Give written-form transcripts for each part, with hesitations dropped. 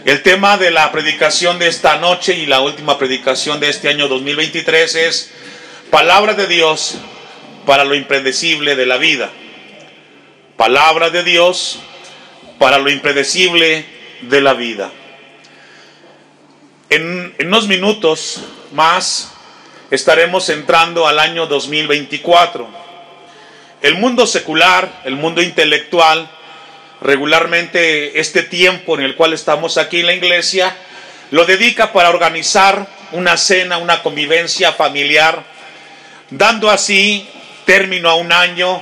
El tema de la predicación de esta noche y la última predicación de este año 2023 es palabra de Dios para lo impredecible de la vida. Palabra de Dios para lo impredecible de la vida. En unos minutos más estaremos entrando al año 2024. El mundo secular, el mundo intelectual, regularmente este tiempo en el cual estamos aquí en la iglesia, lo dedica para organizar una cena, una convivencia familiar, dando así término a un año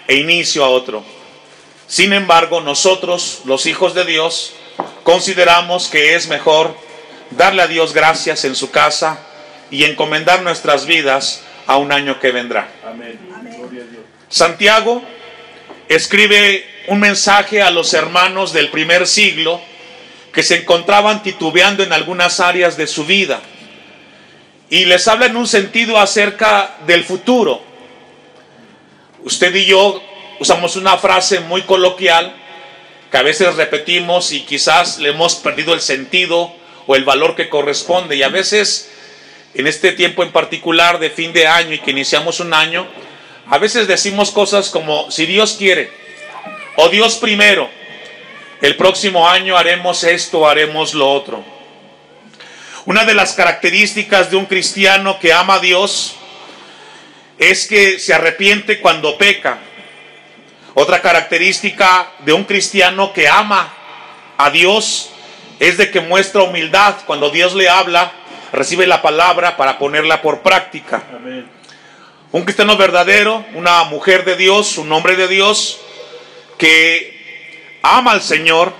e inicio a otro. Sin embargo, nosotros, los hijos de Dios, consideramos que es mejor darle a Dios gracias en su casa y encomendar nuestras vidas a un año que vendrá. Amén. Gloria a Dios. Santiago escribe un mensaje a los hermanos del primer siglo que se encontraban titubeando en algunas áreas de su vida y les habla en un sentido acerca del futuro. Usted y yo usamos una frase muy coloquial que a veces repetimos y quizás le hemos perdido el sentido o el valor que corresponde, y a veces en este tiempo en particular de fin de año y que iniciamos un año, a veces decimos cosas como si Dios quiere o Dios primero, el próximo año haremos esto, haremos lo otro. Una de las características de un cristiano que ama a Dios es que se arrepiente cuando peca. Otra característica de un cristiano que ama a Dios es de que muestra humildad. Cuando Dios le habla, recibe la palabra para ponerla por práctica. Amén. Un cristiano verdadero, una mujer de Dios, un hombre de Dios que ama al Señor,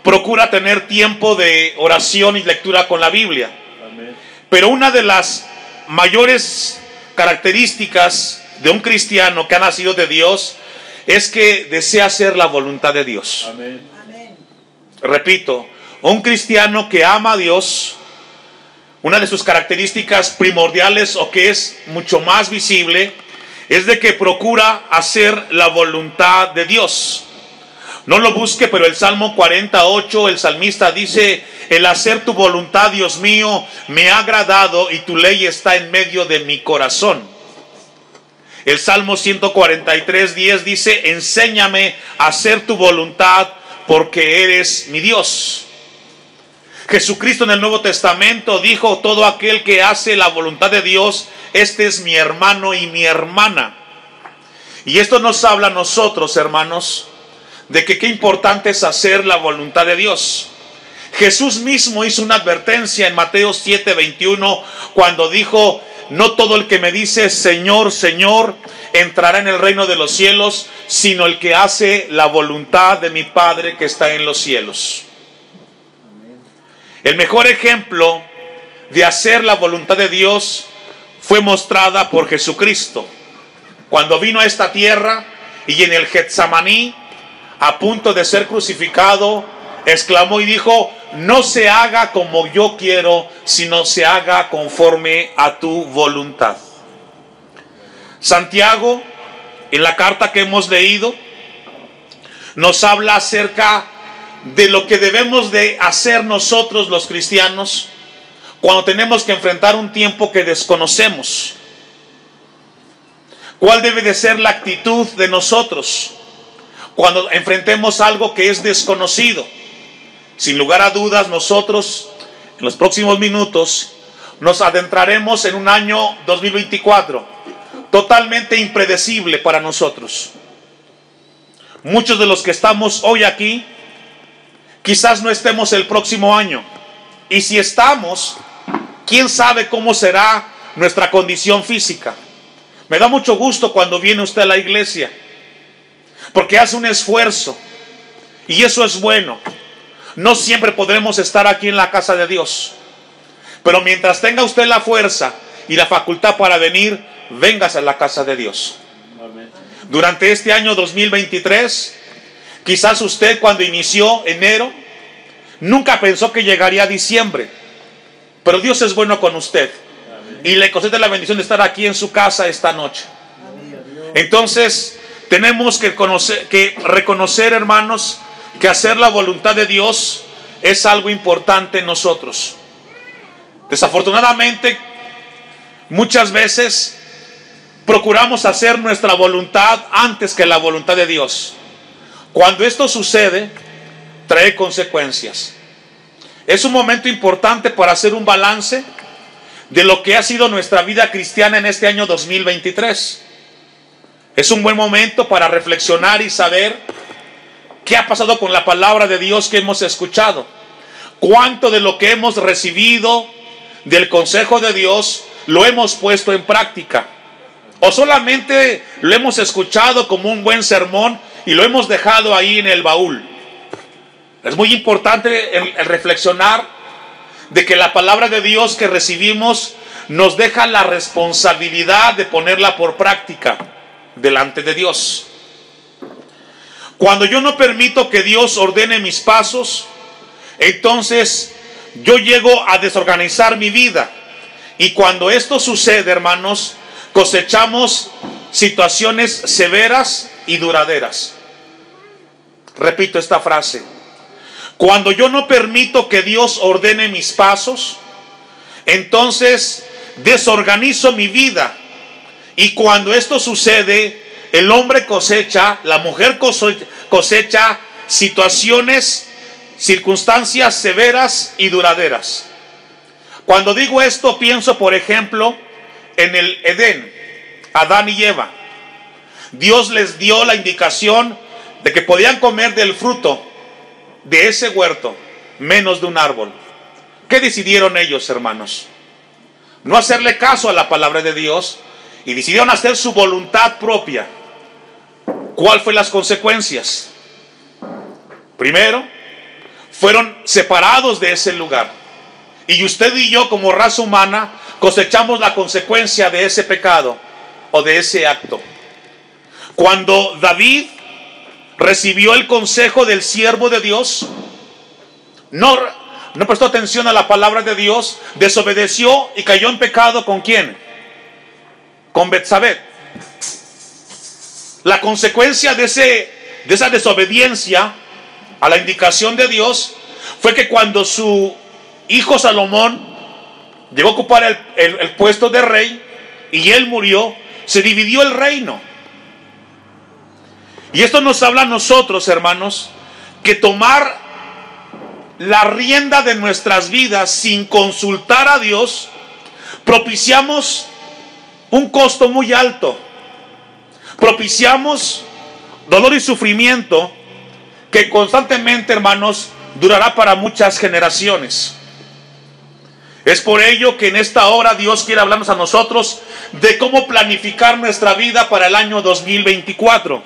procura tener tiempo de oración y lectura con la Biblia. Amén. Pero una de las mayores características de un cristiano que ha nacido de Dios es que desea hacer la voluntad de Dios. Amén. Repito, un cristiano que ama a Dios, una de sus características primordiales o que es mucho más visible es de que procura hacer la voluntad de Dios. No lo busque, pero el Salmo 48, el salmista dice: el hacer tu voluntad, Dios mío, me ha agradado y tu ley está en medio de mi corazón. El Salmo 143:10 dice: enséñame a hacer tu voluntad porque eres mi Dios. Jesucristo en el Nuevo Testamento dijo: todo aquel que hace la voluntad de Dios, este es mi hermano y mi hermana. Y esto nos habla a nosotros, hermanos, de que qué importante es hacer la voluntad de Dios. Jesús mismo hizo una advertencia en Mateo 7:21 cuando dijo: no todo el que me dice Señor, Señor, entrará en el reino de los cielos, sino el que hace la voluntad de mi Padre que está en los cielos. El mejor ejemplo de hacer la voluntad de Dios fue mostrada por Jesucristo. Cuando vino a esta tierra y en el Getsemaní, a punto de ser crucificado, exclamó y dijo: no se haga como yo quiero, sino se haga conforme a tu voluntad. Santiago, en la carta que hemos leído, nos habla acerca de lo que debemos de hacer nosotros los cristianos cuando tenemos que enfrentar un tiempo que desconocemos. ¿Cuál debe de ser la actitud de nosotros cuando enfrentemos algo que es desconocido? Sin lugar a dudas, nosotros en los próximos minutos nos adentraremos en un año 2024 totalmente impredecible para nosotros. Muchos de los que estamos hoy aquí quizás no estemos el próximo año, y si estamos, quién sabe cómo será nuestra condición física. Me da mucho gusto cuando viene usted a la iglesia, porque hace un esfuerzo, y eso es bueno. No siempre podremos estar aquí en la casa de Dios, pero mientras tenga usted la fuerza y la facultad para venir, véngase a la casa de Dios. Amén. Durante este año 2023, quizás usted cuando inició enero, nunca pensó que llegaría a diciembre, pero Dios es bueno con usted. Amén. Y le concede la bendición de estar aquí en su casa esta noche. Amén. Entonces, tenemos que reconocer, hermanos, que hacer la voluntad de Dios es algo importante en nosotros. Desafortunadamente, muchas veces procuramos hacer nuestra voluntad antes que la voluntad de Dios. Cuando esto sucede, trae consecuencias. Es un momento importante para hacer un balance de lo que ha sido nuestra vida cristiana en este año 2023. Es un buen momento para reflexionar y saber qué ha pasado con la palabra de Dios que hemos escuchado. Cuánto de lo que hemos recibido del consejo de Dios lo hemos puesto en práctica. O solamente lo hemos escuchado como un buen sermón y lo hemos dejado ahí en el baúl. Es muy importante el reflexionar de que la palabra de Dios que recibimos nos deja la responsabilidad de ponerla por práctica delante de Dios. Cuando yo no permito que Dios ordene mis pasos, entonces yo llego a desorganizar mi vida. Y cuando esto sucede, hermanos, cosechamos situaciones severas y duraderas. Repito esta frase. Cuando yo no permito que Dios ordene mis pasos, entonces desorganizo mi vida. Y cuando esto sucede, el hombre cosecha, la mujer cosecha situaciones, circunstancias severas y duraderas. Cuando digo esto, pienso, por ejemplo, en el Edén, Adán y Eva. Dios les dio la indicación de que podían comer del fruto de ese huerto, menos de un árbol. ¿Qué decidieron ellos, hermanos? No hacerle caso a la palabra de Dios y decidieron hacer su voluntad propia. ¿Cuál fue las consecuencias? Primero, fueron separados de ese lugar. Y usted y yo, como raza humana, cosechamos la consecuencia de ese pecado o de ese acto. Cuando David recibió el consejo del siervo de Dios, no prestó atención a la palabra de Dios, desobedeció y cayó en pecado. ¿Con quién? Con Betsabé. La consecuencia de esa desobediencia a la indicación de Dios fue que cuando su hijo Salomón llegó a ocupar el puesto de rey y él murió, se dividió el reino. Y esto nos habla a nosotros, hermanos, que tomar la rienda de nuestras vidas sin consultar a Dios, propiciamos un costo muy alto. Propiciamos dolor y sufrimiento que constantemente, hermanos, durará para muchas generaciones. Es por ello que en esta hora Dios quiere hablarnos a nosotros de cómo planificar nuestra vida para el año 2024.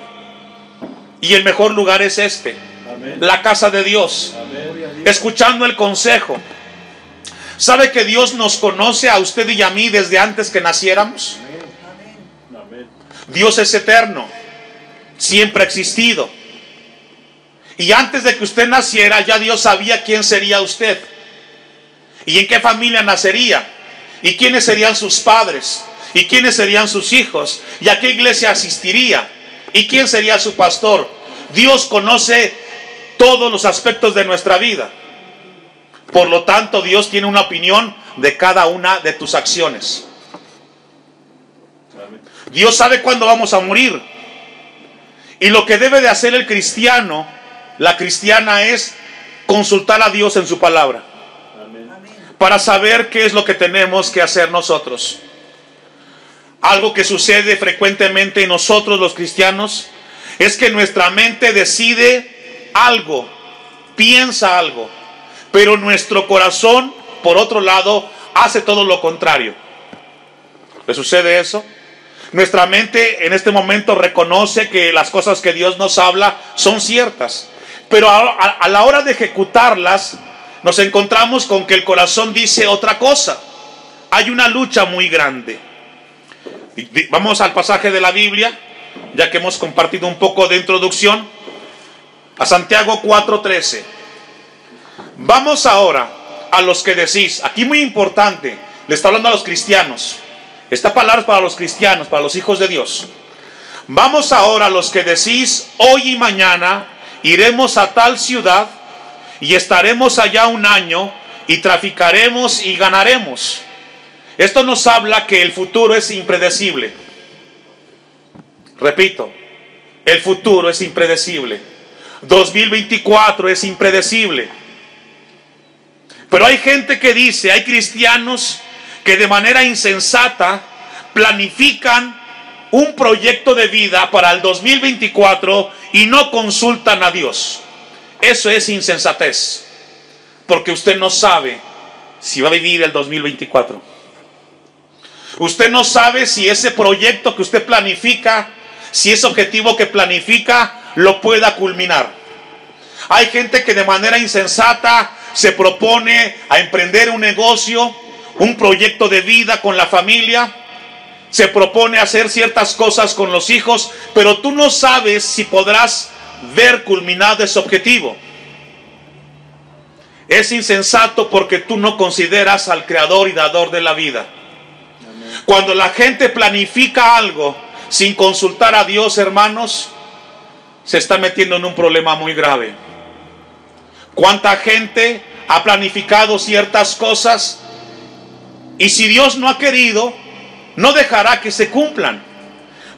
Y el mejor lugar es este, amén, la casa de Dios, amén, escuchando el consejo. ¿Sabe que Dios nos conoce a usted y a mí desde antes que naciéramos? Amén. Dios es eterno, siempre ha existido. Y antes de que usted naciera, ya Dios sabía quién sería usted y en qué familia nacería y quiénes serían sus padres y quiénes serían sus hijos y a qué iglesia asistiría y quién sería su pastor. Dios conoce todos los aspectos de nuestra vida. Por lo tanto, Dios tiene una opinión de cada una de tus acciones. Dios sabe cuándo vamos a morir. Y lo que debe de hacer el cristiano, la cristiana, es consultar a Dios en su palabra, para saber qué es lo que tenemos que hacer nosotros. Algo que sucede frecuentemente en nosotros los cristianos es que nuestra mente decide algo, piensa algo, pero nuestro corazón, por otro lado, hace todo lo contrario. ¿Le sucede eso? Nuestra mente en este momento reconoce que las cosas que Dios nos habla son ciertas, pero a la hora de ejecutarlas nos encontramos con que el corazón dice otra cosa. Hay una lucha muy grande. Vamos al pasaje de la Biblia, ya que hemos compartido un poco de introducción, a Santiago 4:13. Vamos ahora a los que decís, aquí muy importante, le está hablando a los cristianos. Esta palabra es para los cristianos, para los hijos de Dios. Vamos ahora a los que decís, hoy y mañana iremos a tal ciudad y estaremos allá un año y traficaremos y ganaremos. Esto nos habla que el futuro es impredecible. Repito, el futuro es impredecible. 2024 es impredecible. Pero hay gente que dice, hay cristianos que de manera insensata planifican un proyecto de vida para el 2024 y no consultan a Dios. Eso es insensatez, porque usted no sabe si va a vivir el 2024. Usted no sabe si ese proyecto que usted planifica, si ese objetivo que planifica, lo pueda culminar. Hay gente que de manera insensata se propone a emprender un negocio, un proyecto de vida con la familia, se propone hacer ciertas cosas con los hijos, pero tú no sabes si podrás ver culminado ese objetivo. Es insensato porque tú no consideras al creador y dador de la vida. Cuando la gente planifica algo sin consultar a Dios, hermanos, se está metiendo en un problema muy grave. ¿Cuánta gente ha planificado ciertas cosas y si Dios no ha querido, no dejará que se cumplan?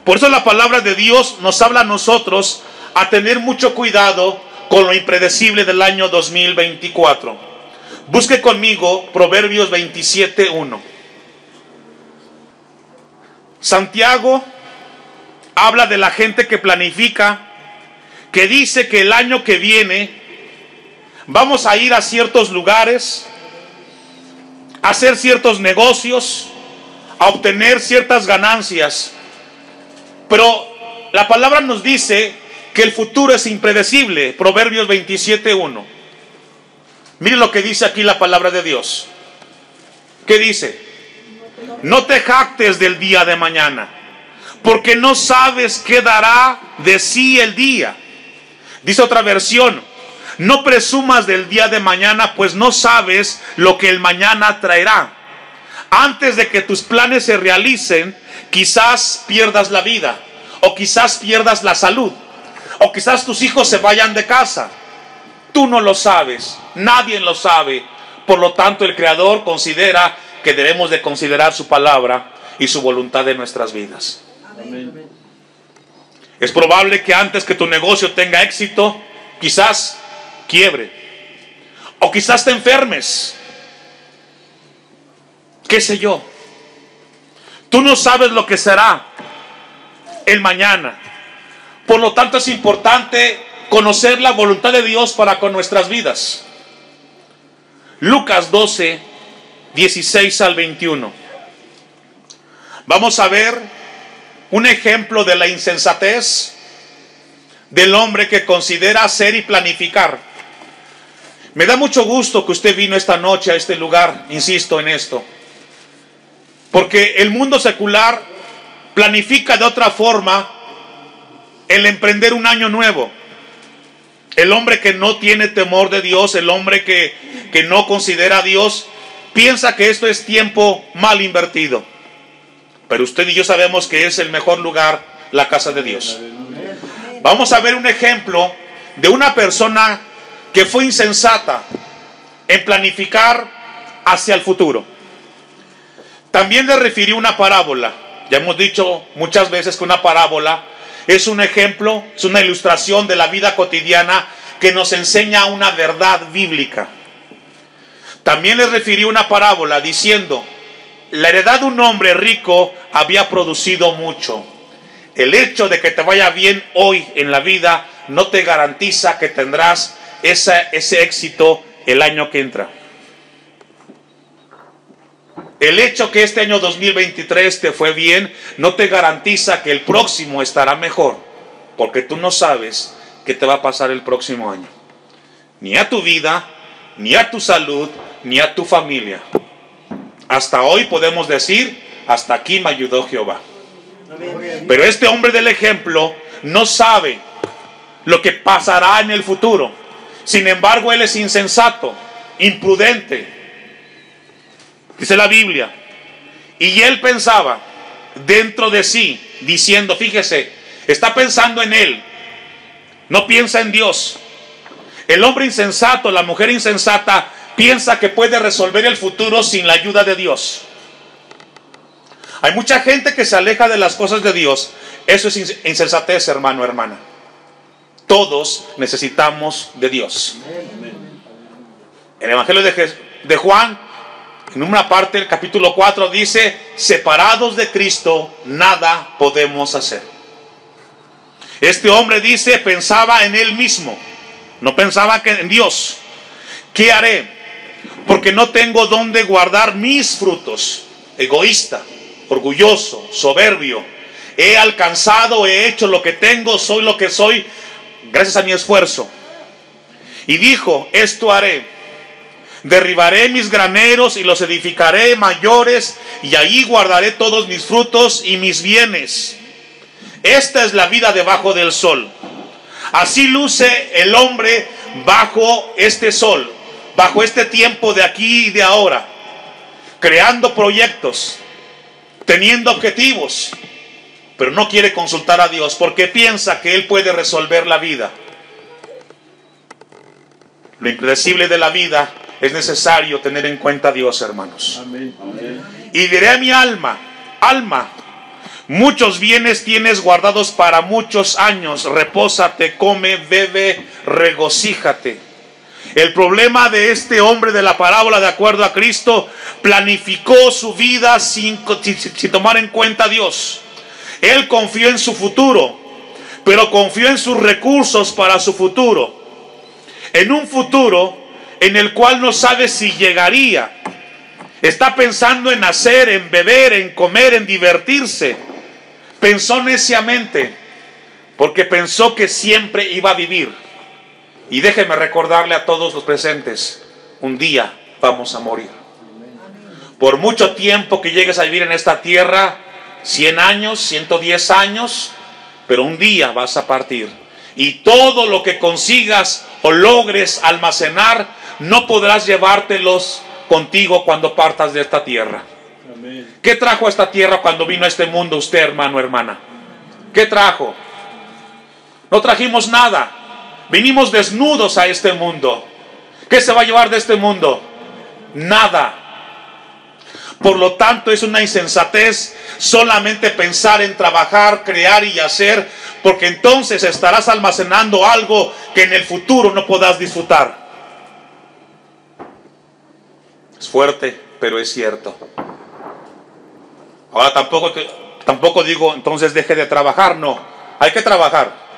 Por eso la palabra de Dios nos habla a nosotros a tener mucho cuidado con lo impredecible del año 2024. Busque conmigo Proverbios 27:1. Santiago habla de la gente que planifica, que dice que el año que viene vamos a ir a ciertos lugares, a hacer ciertos negocios, a obtener ciertas ganancias. Pero la palabra nos dice que el futuro es impredecible. Proverbios 27:1. Mire lo que dice aquí la palabra de Dios. ¿Qué dice? No te jactes del día de mañana, porque no sabes qué dará de sí el día. Dice otra versión, no presumas del día de mañana, pues no sabes lo que el mañana traerá. Antes de que tus planes se realicen, quizás pierdas la vida, o quizás pierdas la salud, o quizás tus hijos se vayan de casa. Tú no lo sabes, nadie lo sabe. Por lo tanto, el Creador considera que debemos de considerar su palabra y su voluntad en nuestras vidas. Amén. Es probable que antes que tu negocio tenga éxito, quizás quiebre, o quizás te enfermes, qué sé yo. Tú no sabes lo que será el mañana. Por lo tanto, es importante conocer la voluntad de Dios para con nuestras vidas. Lucas 12, 16 al 21. Vamos a ver un ejemplo de la insensatez del hombre que considera hacer y planificar. Me da mucho gusto que usted vino esta noche a este lugar, insisto en esto, porque el mundo secular planifica de otra forma el emprender un año nuevo. El hombre que no tiene temor de Dios, el hombre que no considera a Dios, piensa que esto es tiempo mal invertido. Pero usted y yo sabemos que es el mejor lugar, la casa de Dios. Vamos a ver un ejemplo de una persona que fue insensata en planificar hacia el futuro. También le refirió una parábola. Ya hemos dicho muchas veces que una parábola es un ejemplo, es una ilustración de la vida cotidiana que nos enseña una verdad bíblica. También le refirió una parábola diciendo, la heredad de un hombre rico había producido mucho. El hecho de que te vaya bien hoy en la vida no te garantiza que tendrás ese éxito el año que entra. El hecho que este año 2023 te fue bien no te garantiza que el próximo estará mejor, porque tú no sabes qué te va a pasar el próximo año. Ni a tu vida, ni a tu salud, ni a tu familia. Hasta hoy podemos decir, hasta aquí me ayudó Jehová. Pero este hombre del ejemplo no sabe lo que pasará en el futuro. Sin embargo, él es insensato, imprudente. Dice la Biblia. Y él pensaba dentro de sí, diciendo, fíjese, está pensando en él, no piensa en Dios. El hombre insensato, la mujer insensata, piensa que puede resolver el futuro sin la ayuda de Dios. Hay mucha gente que se aleja de las cosas de Dios. Eso es insensatez, hermano, hermana. Todos necesitamos de Dios. El Evangelio de Juan, en una parte del capítulo 4, dice: separados de Cristo, nada podemos hacer. Este hombre dice, pensaba en él mismo, no pensaba en Dios. ¿Qué haré? Porque no tengo dónde guardar mis frutos. Egoísta, orgulloso, soberbio. He alcanzado, he hecho lo que tengo, soy lo que soy, gracias a mi esfuerzo. Y dijo: esto haré: derribaré mis graneros y los edificaré mayores, y ahí guardaré todos mis frutos y mis bienes. Esta es la vida debajo del sol. Así luce el hombre bajo este sol, bajo este tiempo de aquí y de ahora, creando proyectos, teniendo objetivos, pero no quiere consultar a Dios porque piensa que Él puede resolver la vida. Lo impredecible de la vida es necesario tener en cuenta a Dios, hermanos. Amén. Y diré a mi alma: alma, muchos bienes tienes guardados para muchos años. Repósate, come, bebe, regocíjate. El problema de este hombre de la parábola, de acuerdo a Cristo, planificó su vida sin tomar en cuenta a Dios. Él confió en su futuro, pero confió en sus recursos para su futuro. En un futuro en el cual no sabe si llegaría. Está pensando en hacer, en beber, en comer, en divertirse. Pensó neciamente, porque pensó que siempre iba a vivir. Y déjeme recordarle a todos los presentes: un día vamos a morir. Por mucho tiempo que llegues a vivir en esta tierra, 100 años, 110 años, pero un día vas a partir. Y todo lo que consigas o logres almacenar, no podrás llevártelos contigo cuando partas de esta tierra. Amén. ¿Qué trajo a esta tierra cuando vino a este mundo usted, hermano, hermana? ¿Qué trajo? No trajimos nada. Vinimos desnudos a este mundo. ¿Qué se va a llevar de este mundo? Nada. Por lo tanto, es una insensatez solamente pensar en trabajar, crear y hacer, porque entonces estarás almacenando algo que en el futuro no podrás disfrutar. Es fuerte, pero es cierto. Ahora tampoco digo entonces deje de trabajar. No, hay que trabajar.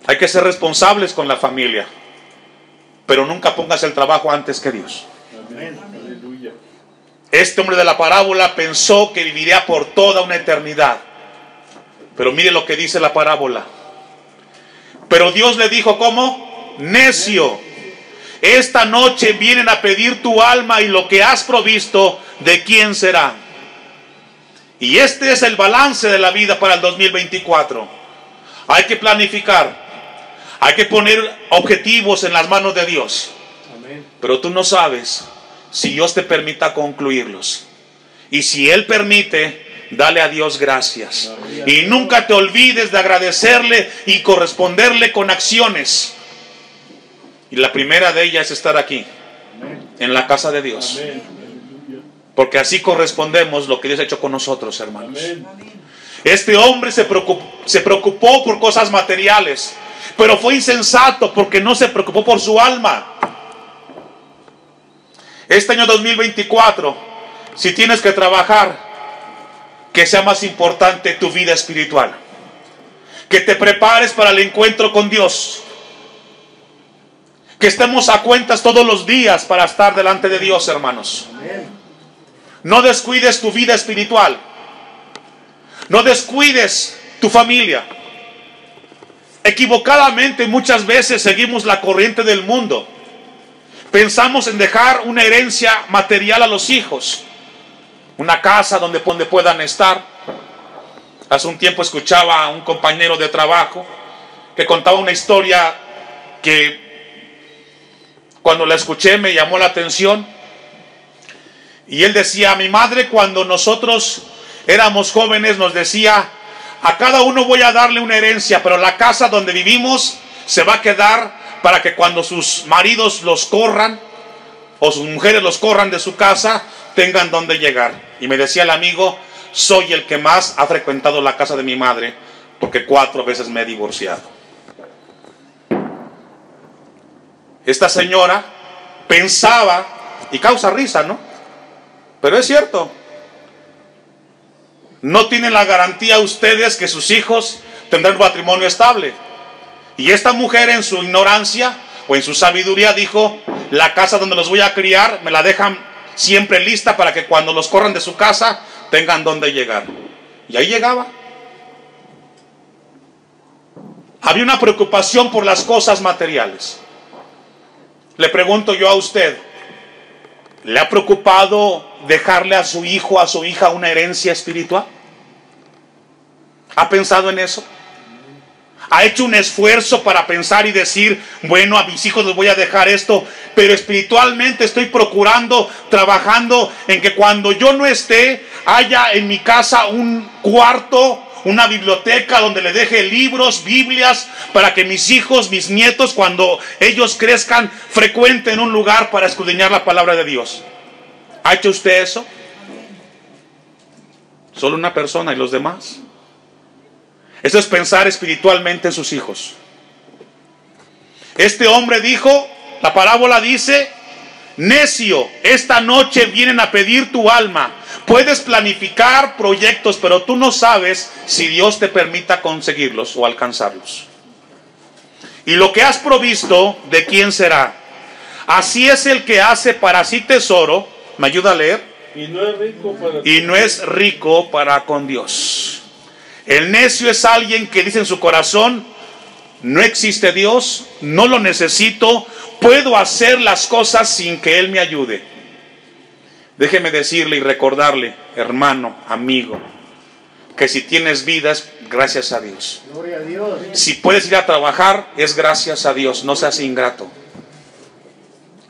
Hay que ser responsables con la familia, pero nunca pongas el trabajo antes que Dios. Amén. Aleluya. Este hombre de la parábola pensó que viviría por toda una eternidad, pero mire lo que dice la parábola. Pero Dios le dijo: ¿cómo? Necio, esta noche vienen a pedir tu alma, y lo que has provisto, ¿de quién será? Y este es el balance de la vida para el 2024. Hay que planificar. Hay que poner objetivos en las manos de Dios. Amén. Pero tú no sabes si Dios te permita concluirlos. Y si Él permite, dale a Dios gracias. Amén. Y nunca te olvides de agradecerle y corresponderle con acciones. Y la primera de ellas es estar aquí, amén, en la casa de Dios. Amén. Porque así correspondemos lo que Dios ha hecho con nosotros, hermanos. Amén. Este hombre se preocupó por cosas materiales, pero fue insensato porque no se preocupó por su alma. Este año 2024, si tienes que trabajar, que sea más importante tu vida espiritual. Que te prepares para el encuentro con Dios. Que estemos a cuentas todos los días para estar delante de Dios, hermanos. No descuides tu vida espiritual. No descuides tu familia. Equivocadamente muchas veces seguimos la corriente del mundo. Pensamos en dejar una herencia material a los hijos, una casa donde puedan estar. Hace un tiempo escuchaba a un compañero de trabajo que contaba una historia que cuando la escuché me llamó la atención. Y él decía: mi madre, cuando nosotros éramos jóvenes, nos decía: a cada uno voy a darle una herencia, pero la casa donde vivimos se va a quedar para que cuando sus maridos los corran o sus mujeres los corran de su casa, tengan donde llegar. Y me decía el amigo, soy el que más ha frecuentado la casa de mi madre, porque 4 veces me he divorciado. Esta señora pensaba, y causa risa, ¿no? Pero es cierto. No tienen la garantía ustedes que sus hijos tendrán un matrimonio estable. Y esta mujer, en su ignorancia o en su sabiduría, dijo, la casa donde los voy a criar me la dejan siempre lista para que cuando los corran de su casa tengan donde llegar. Y ahí llegaba. Había una preocupación por las cosas materiales. Le pregunto yo a usted, ¿le ha preocupado dejarle a su hijo, a su hija, una herencia espiritual? ¿Ha pensado en eso? ¿Ha hecho un esfuerzo para pensar y decir, bueno, a mis hijos les voy a dejar esto, pero espiritualmente estoy procurando, trabajando en que cuando yo no esté, haya en mi casa un cuarto, una biblioteca donde le deje libros, Biblias, para que mis hijos, mis nietos, cuando ellos crezcan, frecuenten un lugar para escudriñar la palabra de Dios? ¿Ha hecho usted eso? Solo una persona, ¿y los demás? Eso es pensar espiritualmente en sus hijos. Este hombre dijo, la parábola dice, necio, esta noche vienen a pedir tu alma. Puedes planificar proyectos, pero tú no sabes si Dios te permita conseguirlos o alcanzarlos. Y lo que has provisto, ¿de quién será? Así es el que hace para sí tesoro. ¿Me ayuda a leer? Y no es rico para con Dios. El necio es alguien que dice en su corazón, no existe Dios, no lo necesito, puedo hacer las cosas sin que Él me ayude. Déjeme decirle y recordarle, hermano, amigo, que si tienes vida es gracias a Dios. Gloria a Dios. Si puedes ir a trabajar es gracias a Dios, no seas ingrato.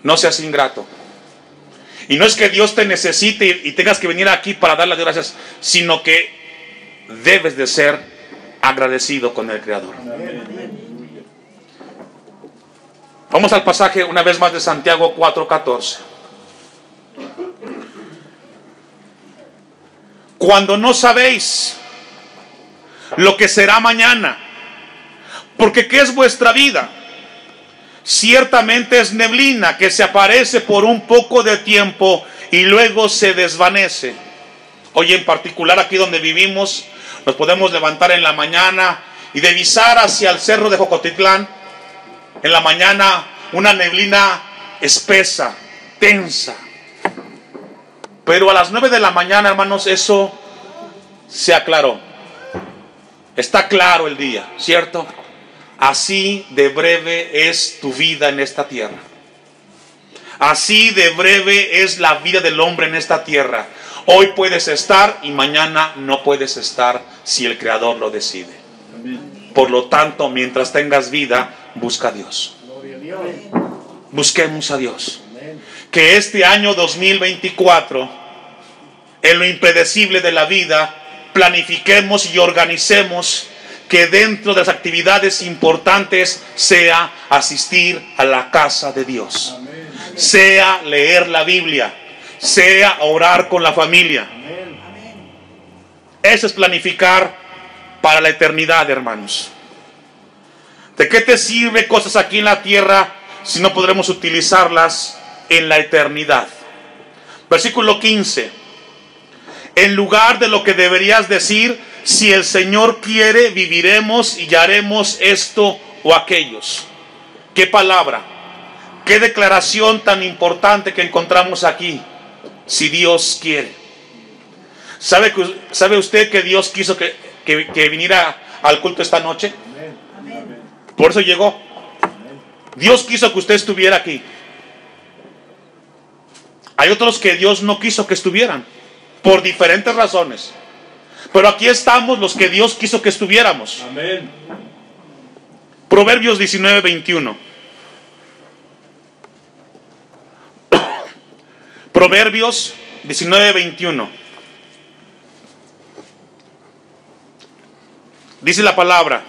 No seas ingrato. Y no es que Dios te necesite y tengas que venir aquí para darle a Dios gracias, sino que debes de ser agradecido con el Creador. Vamos al pasaje una vez más de Santiago 4:14. Cuando no sabéis lo que será mañana, porque ¿qué es vuestra vida? Ciertamente es neblina que se aparece por un poco de tiempo y luego se desvanece. Hoy en particular aquí donde vivimos, nos podemos levantar en la mañana y divisar hacia el cerro de Jocotitlán. En la mañana una neblina espesa, tensa. Pero a las 9 de la mañana, hermanos, eso se aclaró. Está claro el día, ¿cierto? Así de breve es tu vida en esta tierra. Así de breve es la vida del hombre en esta tierra. Hoy puedes estar y mañana no puedes estar si el Creador lo decide. Por lo tanto, mientras tengas vida, busca a Dios. Busquemos a Dios. Que este año 2024, en lo impredecible de la vida, planifiquemos y organicemos que dentro de las actividades importantes sea asistir a la casa de Dios, sea leer la Biblia, sea orar con la familia. Eso es planificar para la eternidad, hermanos. ¿De qué te sirve cosas aquí en la tierra si no podremos utilizarlas en la eternidad? Versículo 15. En lugar de lo que deberías decir, si el Señor quiere, viviremos y haremos esto o aquellos. ¿Qué palabra? ¿Qué declaración tan importante que encontramos aquí? Si Dios quiere. ¿Sabe usted que Dios quiso que viniera al culto esta noche? Por eso llegó. Dios quiso que usted estuviera aquí. Hay otros que Dios no quiso que estuvieran, por diferentes razones. Pero aquí estamos los que Dios quiso que estuviéramos. Amén. Proverbios 19:21. Proverbios 19:21. Dice la palabra: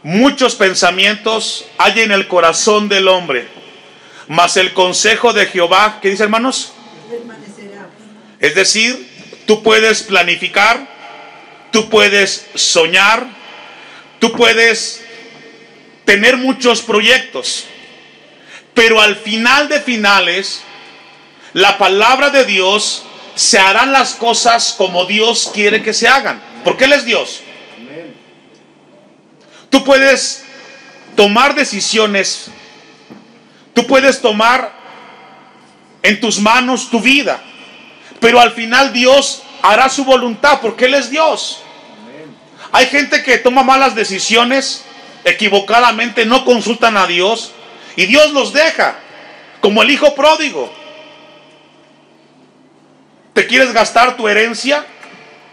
muchos pensamientos hay en el corazón del hombre, mas el consejo de Jehová, ¿qué dice, hermanos? Es decir, tú puedes planificar, tú puedes soñar, tú puedes tener muchos proyectos, pero al final de finales, la palabra de Dios, se harán las cosas como Dios quiere que se hagan, porque Él es Dios. Tú puedes tomar decisiones, tú puedes tomar en tus manos tu vida, pero al final Dios hará su voluntad, porque Él es Dios. Hay gente que toma malas decisiones, equivocadamente no consultan a Dios, y Dios los deja, como el hijo pródigo. ¿Te quieres gastar tu herencia?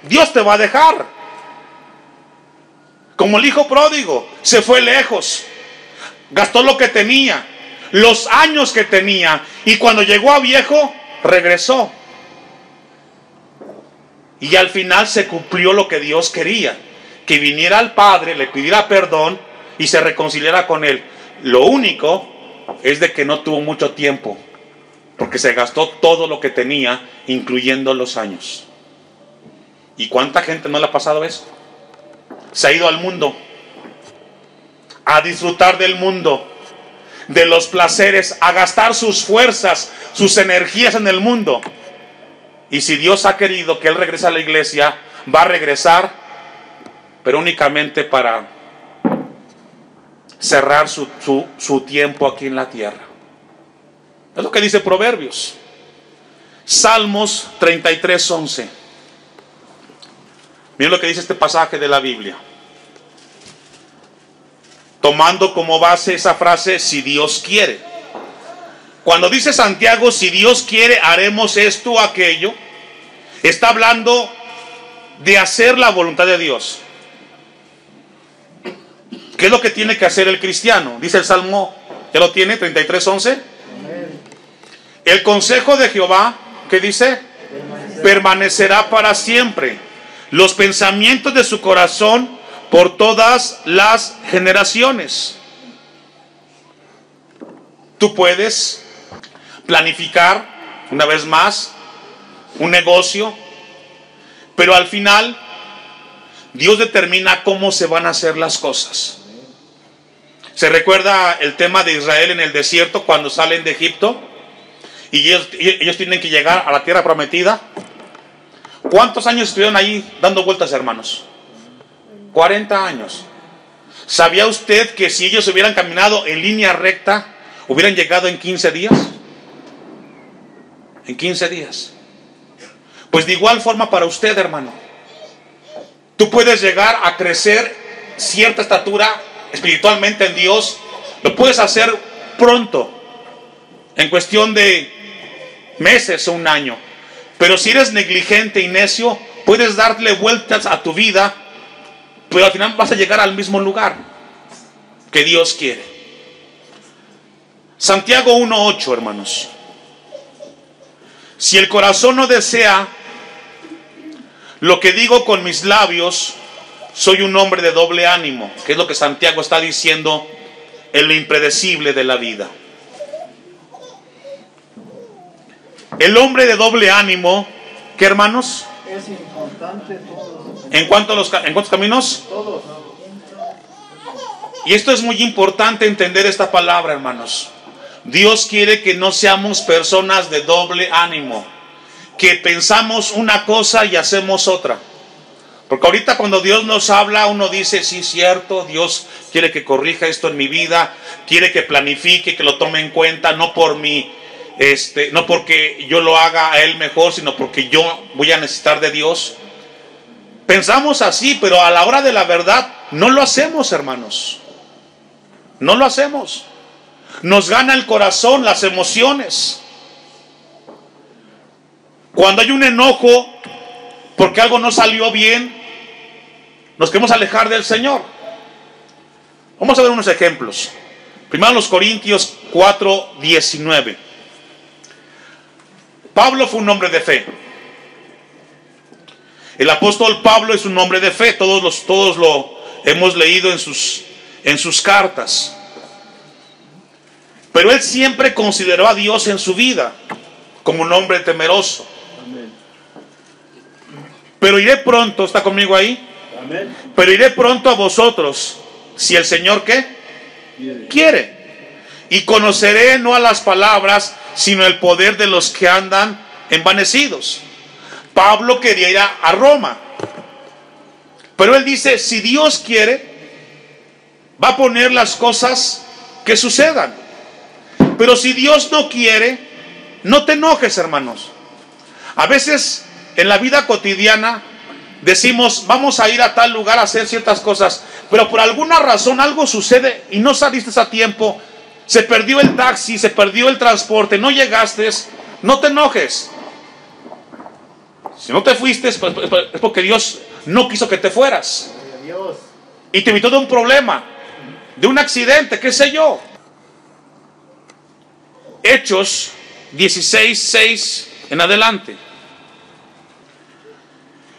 Dios te va a dejar. Como el hijo pródigo, se fue lejos, gastó lo que tenía, los años que tenía, y cuando llegó a viejo, regresó. Y al final se cumplió lo que Dios quería, que viniera al Padre, le pidiera perdón y se reconciliara con Él. Lo único es de que no tuvo mucho tiempo, porque se gastó todo lo que tenía, incluyendo los años. ¿Y cuánta gente no le ha pasado eso? Se ha ido al mundo, a disfrutar del mundo, de los placeres, a gastar sus fuerzas, sus energías en el mundo. Y si Dios ha querido que Él regrese a la iglesia, va a regresar, pero únicamente para cerrar su tiempo aquí en la tierra. Es lo que dice Proverbios. Salmos 33:11. Miren lo que dice este pasaje de la Biblia, tomando como base esa frase, si Dios quiere. Cuando dice Santiago, si Dios quiere, haremos esto o aquello, está hablando de hacer la voluntad de Dios. ¿Qué es lo que tiene que hacer el cristiano? Dice el Salmo, ¿ya lo tiene? 33:11. El consejo de Jehová, ¿qué dice? Permanecerá para siempre. Los pensamientos de su corazón por todas las generaciones. Tú puedes planificar, una vez más, un negocio, pero al final Dios determina cómo se van a hacer las cosas. ¿Se recuerda el tema de Israel en el desierto cuando salen de Egipto? Y ellos tienen que llegar a la tierra prometida. ¿Cuántos años estuvieron ahí dando vueltas, hermanos? 40 años. ¿Sabía usted que si ellos hubieran caminado en línea recta, hubieran llegado en 15 días? En 15 días. Pues de igual forma para usted, hermano. Tú puedes llegar a crecer cierta estatura espiritualmente en Dios. Lo puedes hacer pronto, en cuestión de meses o un año. Pero si eres negligente y necio, puedes darle vueltas a tu vida, pero al final vas a llegar al mismo lugar que Dios quiere. Santiago 1:8, hermanos. Si el corazón no desea lo que digo con mis labios, soy un hombre de doble ánimo, que es lo que Santiago está diciendo en lo impredecible de la vida. El hombre de doble ánimo, ¿qué, hermanos? Es importante todo. ¿En cuántos caminos? Todos. Y esto es muy importante entender esta palabra, hermanos. Dios quiere que no seamos personas de doble ánimo, que pensamos una cosa y hacemos otra. Porque ahorita cuando Dios nos habla, uno dice, sí, cierto, Dios quiere que corrija esto en mi vida, quiere que planifique, que lo tome en cuenta, no por mi no porque yo lo haga a Él mejor, sino porque yo voy a necesitar de Dios. Pensamos así, pero a la hora de la verdad no lo hacemos, hermanos. No lo hacemos. Nos gana el corazón, las emociones. Cuando hay un enojo porque algo no salió bien, nos queremos alejar del Señor. Vamos a ver unos ejemplos. Primero los Corintios 4:19. Pablo fue un hombre de fe. El apóstol Pablo es un hombre de fe. Todos lo hemos leído en en sus cartas. Pero él siempre consideró a Dios en su vida como un hombre temeroso. Amén. Pero iré pronto, ¿está conmigo ahí? Amén. Pero iré pronto a vosotros, si el Señor ¿qué? Quiere. Y conoceré no a las palabras, sino el poder de los que andan envanecidos. Pablo quería ir a Roma. Pero él dice, si Dios quiere, va a poner las cosas que sucedan. Pero si Dios no quiere, no te enojes, hermanos. A veces en la vida cotidiana decimos, vamos a ir a tal lugar a hacer ciertas cosas, pero por alguna razón algo sucede y no saliste a tiempo. Se perdió el taxi, se perdió el transporte, no llegaste. No te enojes. Si no te fuiste es porque Dios no quiso que te fueras. Dios. Y te evitó de un problema, de un accidente, qué sé yo. Hechos 16:6 en adelante.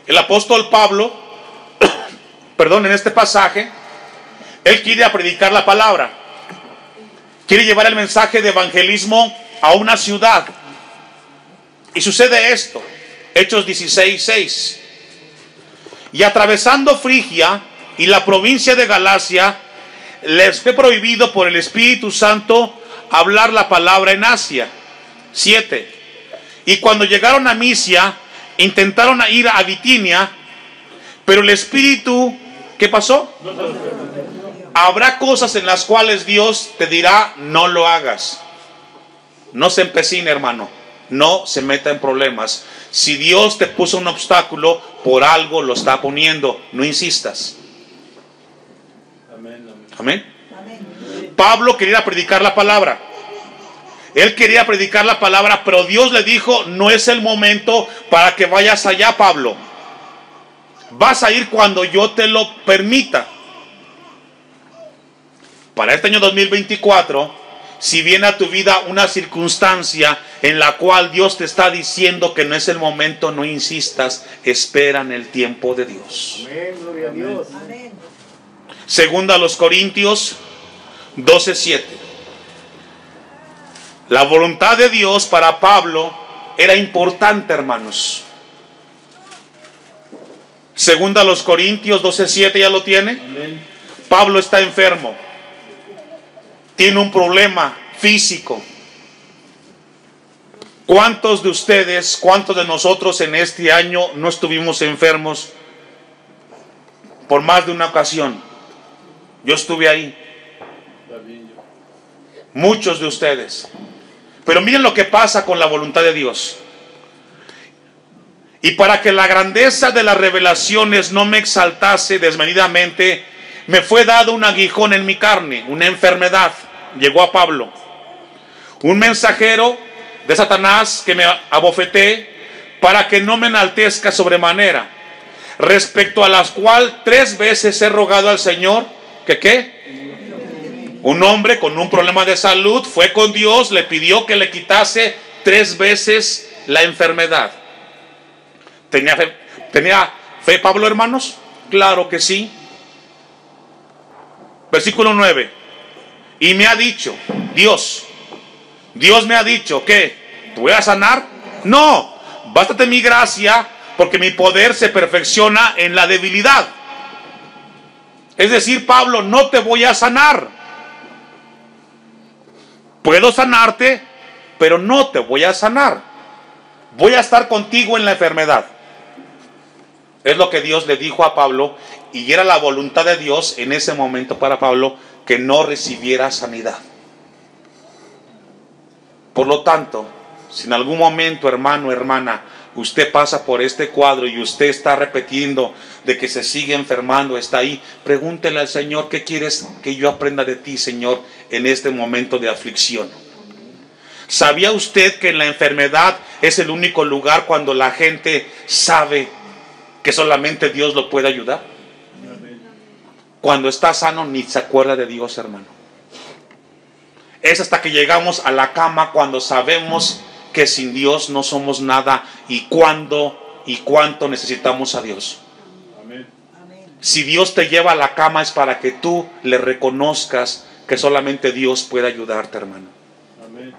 El apóstol Pablo, en este pasaje, él quiere predicar la palabra. Quiere llevar el mensaje de evangelismo a una ciudad. Y sucede esto. Hechos 16:6. Y atravesando Frigia y la provincia de Galacia, les fue prohibido por el Espíritu Santo hablar la palabra en Asia. 7. Y cuando llegaron a Misia, intentaron ir a Bitinia, pero el Espíritu, ¿qué pasó? Habrá cosas en las cuales Dios te dirá, no lo hagas. No se empecine, hermano. No se meta en problemas. Si Dios te puso un obstáculo, por algo lo está poniendo. No insistas. Amén. Amén. Pablo quería predicar la palabra. Él quería predicar la palabra, pero Dios le dijo, no es el momento para que vayas allá, Pablo. Vas a ir cuando yo te lo permita. Para este año 2024, si viene a tu vida una circunstancia en la cual Dios te está diciendo que no es el momento, no insistas, espera en el tiempo de Dios. Amén, gloria a Dios. Amén. Segunda a los Corintios 12:7. La voluntad de Dios para Pablo era importante, hermanos. Segunda a los Corintios 12:7, ¿ya lo tiene? Amén. Pablo está enfermo. Tiene un problema físico. ¿Cuántos de ustedes, cuántos de nosotros en este año no estuvimos enfermos por más de una ocasión? Yo estuve ahí. Muchos de ustedes. Pero miren lo que pasa con la voluntad de Dios. Y para que la grandeza de las revelaciones no me exaltase desmedidamente, me fue dado un aguijón en mi carne, una enfermedad. Llegó a Pablo. Un mensajero de Satanás que me abofeté para que no me enaltezca sobremanera. Respecto a las cuales 3 veces he rogado al Señor que ¿qué? Un hombre con un problema de salud fue con Dios, le pidió que le quitase 3 veces la enfermedad. ¿Tenía fe Pablo, hermanos? Claro que sí. Versículo 9. Y me ha dicho, Dios me ha dicho, ¿qué? ¿Te voy a sanar? No, bástate mi gracia, porque mi poder se perfecciona en la debilidad. Es decir, Pablo, no te voy a sanar. Puedo sanarte, pero no te voy a sanar. Voy a estar contigo en la enfermedad. Es lo que Dios le dijo a Pablo, y era la voluntad de Dios en ese momento para Pablo que no recibiera sanidad. Por lo tanto, si en algún momento, hermano, hermana, usted pasa por este cuadro y usted está repitiendo de que se sigue enfermando, está ahí, pregúntele al Señor, ¿qué quieres que yo aprenda de ti, Señor, en este momento de aflicción? ¿Sabía usted que en la enfermedad es el único lugar cuando la gente sabe que solamente Dios lo puede ayudar? Cuando está sano ni se acuerda de Dios, hermano. Es hasta que llegamos a la cama cuando sabemos que sin Dios no somos nada y cuánto necesitamos a Dios. Amén. Si Dios te lleva a la cama es para que tú le reconozcas que solamente Dios puede ayudarte, hermano. Amén.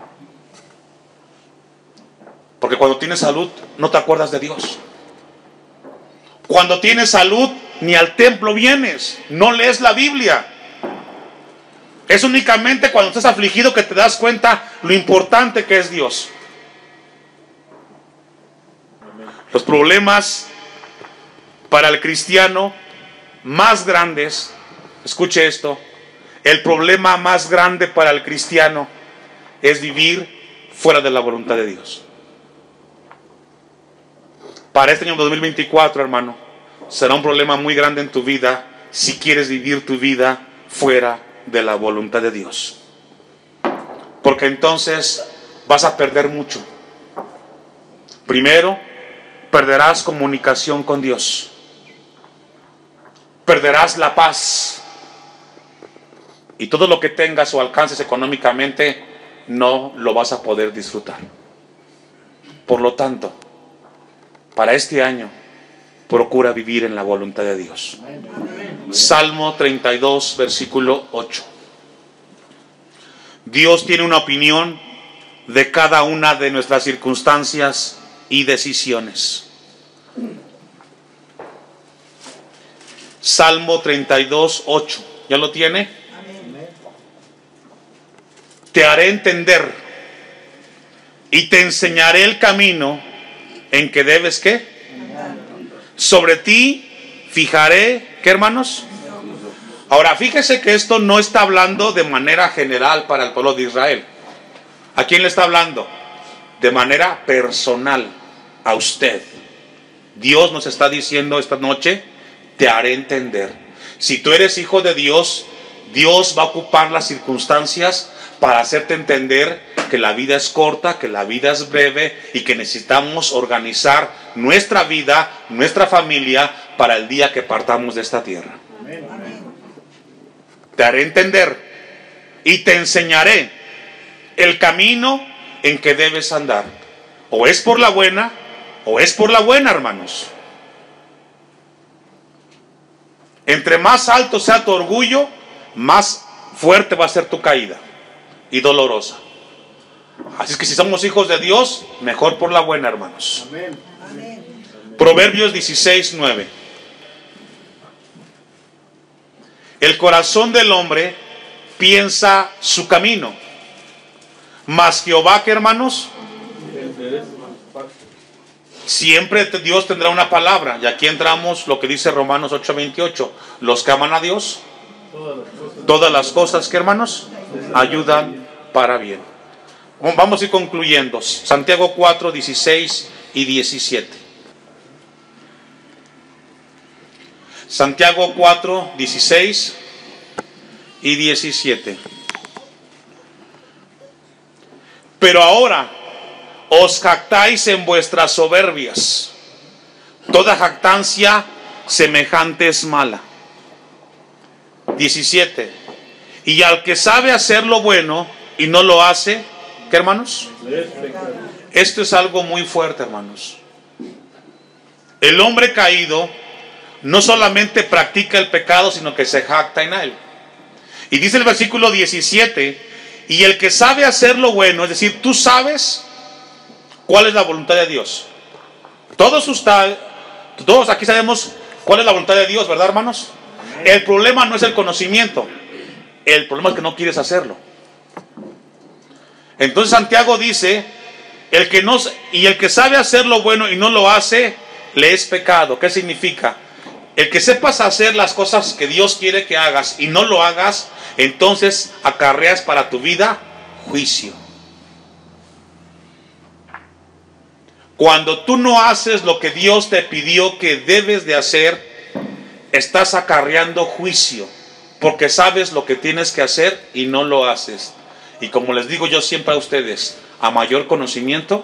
Porque cuando tienes salud no te acuerdas de Dios. Cuando tienes salud ni al templo vienes, no lees la Biblia. Es únicamente cuando estás afligido que te das cuenta lo importante que es Dios. Los problemas para el cristiano más grandes, escuche esto, el problema más grande para el cristiano es vivir fuera de la voluntad de Dios. Para este año 2024, hermano, será un problema muy grande en tu vida si quieres vivir tu vida fuera de la voluntad de Dios. Porque entonces vas a perder mucho. Primero, perderás comunicación con Dios. Perderás la paz. Y todo lo que tengas o alcances económicamente no lo vas a poder disfrutar. Por lo tanto, para este año, procura vivir en la voluntad de Dios. Salmo 32, versículo 8. Dios tiene una opinión de cada una de nuestras circunstancias y decisiones. Salmo 32, 8. ¿Ya lo tiene? Te haré entender y te enseñaré el camino en que debes, ¿qué? Sobre ti fijaré, ¿qué, hermanos? Ahora, fíjese que esto no está hablando de manera general para el pueblo de Israel. ¿A quién le está hablando? De manera personal, a usted. Dios nos está diciendo esta noche, te haré entender. Si tú eres hijo de Dios, Dios va a ocupar las circunstancias para hacerte entender que la vida es corta, que la vida es breve y que necesitamos organizar nuestra vida, nuestra familia para el día que partamos de esta tierra. Te haré entender y te enseñaré el camino en que debes andar. O es por la buena, o es por la buena, hermanos. Entre más alto sea tu orgullo, más fuerte va a ser tu caída y dolorosa. Así es que si somos hijos de Dios, mejor por la buena, hermanos. Amén. Proverbios 16, 9. El corazón del hombre piensa su camino, mas Jehová, ¿qué, hermanos? Siempre Dios tendrá una palabra. Y aquí entramos lo que dice Romanos 8:28. Los que aman a Dios, todas las cosas, ¿qué, hermanos? Ayudan para bien. Vamos a ir concluyendo. Santiago 4, 16 y 17. Santiago 4, 16 y 17. Pero ahora os jactáis en vuestras soberbias. Toda jactancia semejante es mala. 17. Y al que sabe hacer lo bueno y no lo hace, ¿qué, hermanos? Esto es algo muy fuerte, hermanos. El hombre caído no solamente practica el pecado, sino que se jacta en él. Y dice el versículo 17, y el que sabe hacer lo bueno, es decir, tú sabes cuál es la voluntad de Dios. Todos aquí sabemos cuál es la voluntad de Dios, ¿verdad, hermanos? El problema no es el conocimiento, el problema es que no quieres hacerlo. Entonces Santiago dice, el que sabe hacer lo bueno y no lo hace, le es pecado. ¿Qué significa? El que sepas hacer las cosas que Dios quiere que hagas y no lo hagas, entonces acarreas para tu vida juicio. Cuando tú no haces lo que Dios te pidió que debes de hacer, estás acarreando juicio, porque sabes lo que tienes que hacer y no lo haces. Y como les digo yo siempre a ustedes, a mayor conocimiento,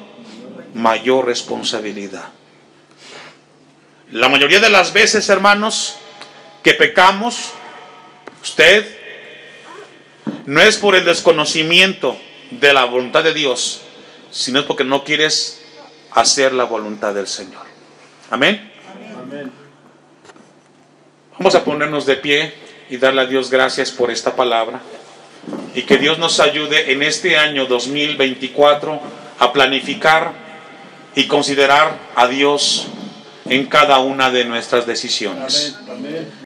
mayor responsabilidad. La mayoría de las veces, hermanos, que pecamos, usted, no es por el desconocimiento de la voluntad de Dios, sino es porque no quieres hacer la voluntad del Señor. Amén. Amén. Vamos a ponernos de pie y darle a Dios gracias por esta palabra. Y que Dios nos ayude en este año 2024 a planificar y considerar a Dios en cada una de nuestras decisiones. Amén.